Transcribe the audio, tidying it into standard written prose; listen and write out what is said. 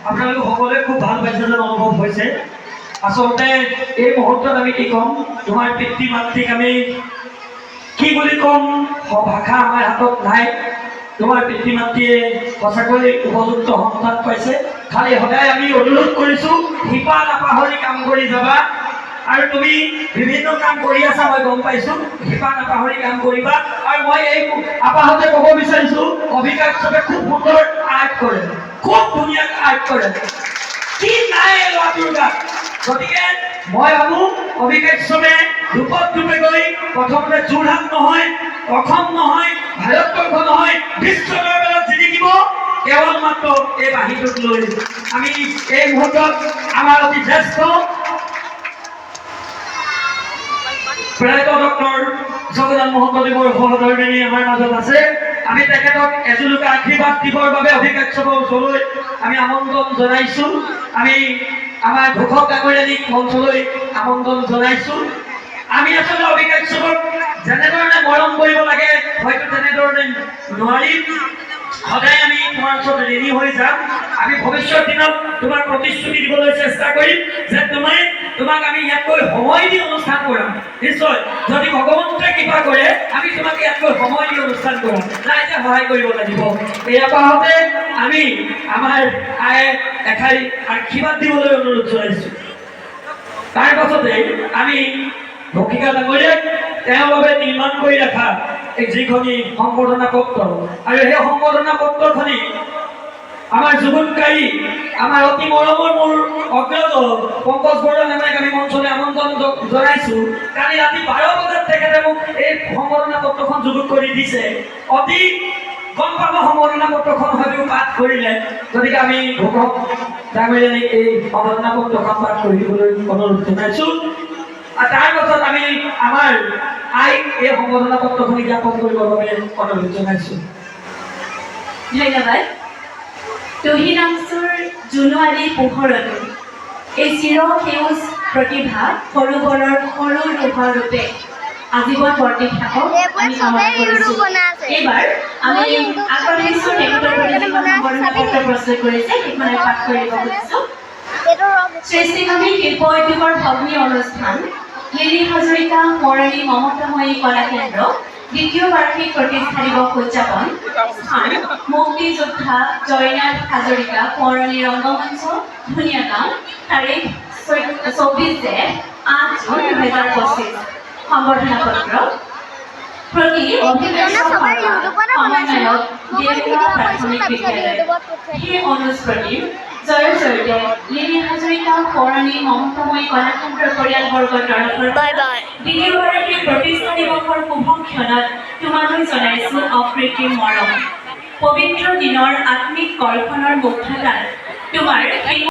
আপোনালোক সকলোৱে খুব ভাল পাইছে যেন অনুভৱ হৈছে। আচলতে এই মুহূৰ্তত আমি কি ক'ম, তোমাৰ পিতৃ মাতৃক আমি কি বুলি ক'ম, ভাষা আমাৰ হাতত নাই। তোমাৰ পিতৃ মাতৃয়ে সঁচাকৈ উপযুক্ত সন্তান পাইছে। খালি সদায় আমি অনুৰোধ কৰিছোঁ, শিপা নাপাহৰি কাম কৰি যাবা। আৰু তুমি বিভিন্ন কাম কৰি আছা, মই গম পাইছোঁ, শিপা নাপাহৰি কাম কৰিবা। আৰু মই এই আপাহতে ক'ব বিচাৰিছোঁ, অভিকাশ্যপে খুব সুন্দৰ আৰ্ট কৰে, খুব ধুনীয়াকৈ আৰ্ট কৰে, কি নাই ল'ৰাটোৰ গাত। গতিকে মই ভাবোঁ অভিকাশ্যপে ৰূপত ৰূপে গৈ প্ৰথমতে যোৰহাট নহয়, অসম নহয়, ভাৰতবৰ্ষ নহয়, বিশ্ব দৰবাৰত জিলিকিব কেৱল মাত্ৰ এই বাঁহীটোক লৈ। আমি এই মুহূৰ্তত আমাৰ অতি জ্যেষ্ঠ প্ৰয়াত ডক্টৰ জগন্নাথ মহন্তদেৱৰ সহধৰ্মিনী আমাৰ মাজত আছে। আমি তেখেতক এজোলোকা আশীৰ্বাদ দিবৰ বাবে অভিকাশ্যপৰ ওচৰলৈ আমি আমন্ত্ৰণ জনাইছোঁ। আমি আমাৰ ঘোষক ডাঙৰীয়ানীক মঞ্চলৈ আমন্ত্ৰণ জনাইছোঁ। আমি আচলতে অভিকাশ্যপক যেনেধৰণে মৰম কৰিব লাগে হয়তো তেনেধৰণে নোৱাৰিম। সদায় আমি তোমাৰ ওচৰত ঋণী হৈ যাম। আমি ভৱিষ্যত দিনত তোমাক প্ৰতিশ্ৰুতি দিবলৈ চেষ্টা কৰিম যে তোমাক আমি ইয়াতকৈ সময় দি অনুষ্ঠান কৰাম। নিশ্চয় যদি ভগৱন্তে কৃপা কৰে আমি তোমাক ইয়াতকৈ সময় দি অনুষ্ঠান কৰাম। ৰাইজে সহায় কৰিব লাগিব। এই আপাহতে আমি আমাৰ আয়ে এষাৰি আশীৰ্বাদ দিবলৈ অনুৰোধ জনাইছোঁ। তাৰ পাছতে আমি ভক্ষিকা ডাঙৰীয়াক তেওঁৰ বাবে নিৰ্মাণ কৰি ৰখা যিখনি সম্বৰ্ধনা পত্ৰ, আৰু সেই সম্বৰ্ধনা পত্ৰখনি আমাৰ যুগুতকাৰী আমাৰ অতি মৰমৰ মোৰ অগ্ৰজ পংকজ বৰুৱা নামেক আমি মঞ্চলৈ আমন্ত্ৰণ জনাইছোঁ। কালি ৰাতি 12 বজাত তেখেতে মোক এই সম্বৰ্ধনা পত্ৰখন যুগুত কৰি দিছে। অতি গম পাব সম্বৰ্ধনা পত্ৰখন হয়তো পাঠ কৰিলে। গতিকে আমি ঘোষক ডাঙৰীয়ানীক এই সম্বৰ্ধনা পত্ৰখন পাঠ কৰিবলৈ অনুৰোধ জনাইছোঁ। আৰ তাৰ পাছত আমি আমাৰ আইক এই সম্বৰ্ধনা পত্ৰখনি জ্ঞাপন কৰিবৰ বাবে অনুৰোধ জনাইছোঁ। ধন্যবাদ। তুহিনাংচুৰ জোনোৱালী পোহৰতো এই চিৰ সেউজ প্ৰতিভা সৰু বৰৰ সৰু লোহৰ ৰূপে আজীৱন বৰ্তি থাকক আমি কামনা কৰিছোঁ। এইবাৰ আমি আগবাঢ়িছোঁ তেখেতৰ প্ৰতি যিখন সম্বৰ্ধনা পত্ৰ প্ৰস্তুত কৰিছে সেইখন আমি পাঠ কৰিব খুজিছোঁ। সৃষ্টিভূমি শিল্প উদ্যোগৰ ভগ্নী অনুষ্ঠান লিলি হাজৰিকা সোঁৱৰণী মমতাময়ী কলা কেন্দ্ৰ দ্বিতীয় বাৰ্ষিক প্ৰতিষ্ঠা দিৱস উদযাপন। স্থান মুক্তিযোদ্ধা জয়নাথ হাজৰিকা সোঁৱৰণী ৰংগমঞ্চ ধুনীয়াগাঁও। তাৰিখ 24 জেঠ 8 জুন 2025। সম্বৰ্ধনা পত্ৰ প্ৰতি সমন্বয়ক দেউকা প্ৰাথমিক বিদ্যালয় সেই অনুজ প্ৰদীপ জয়ৰ জয়তে লিলি হাজৰিকা সোঁৱৰণী মমতাময়ী কলাকেন্দ্ৰৰ পৰিয়ালবৰ্গৰ তৰফৰ দ্বিতীয় বাৰ্ষিক প্ৰতিষ্ঠা দিৱসৰ শুভ ক্ষণত তোমালৈ জনাইছোঁ অকৃত্ৰিম মৰম। পবিত্ৰ দিনৰ আত্মিক কৰ্ষণৰ মুগ্ধতাত তোমাৰ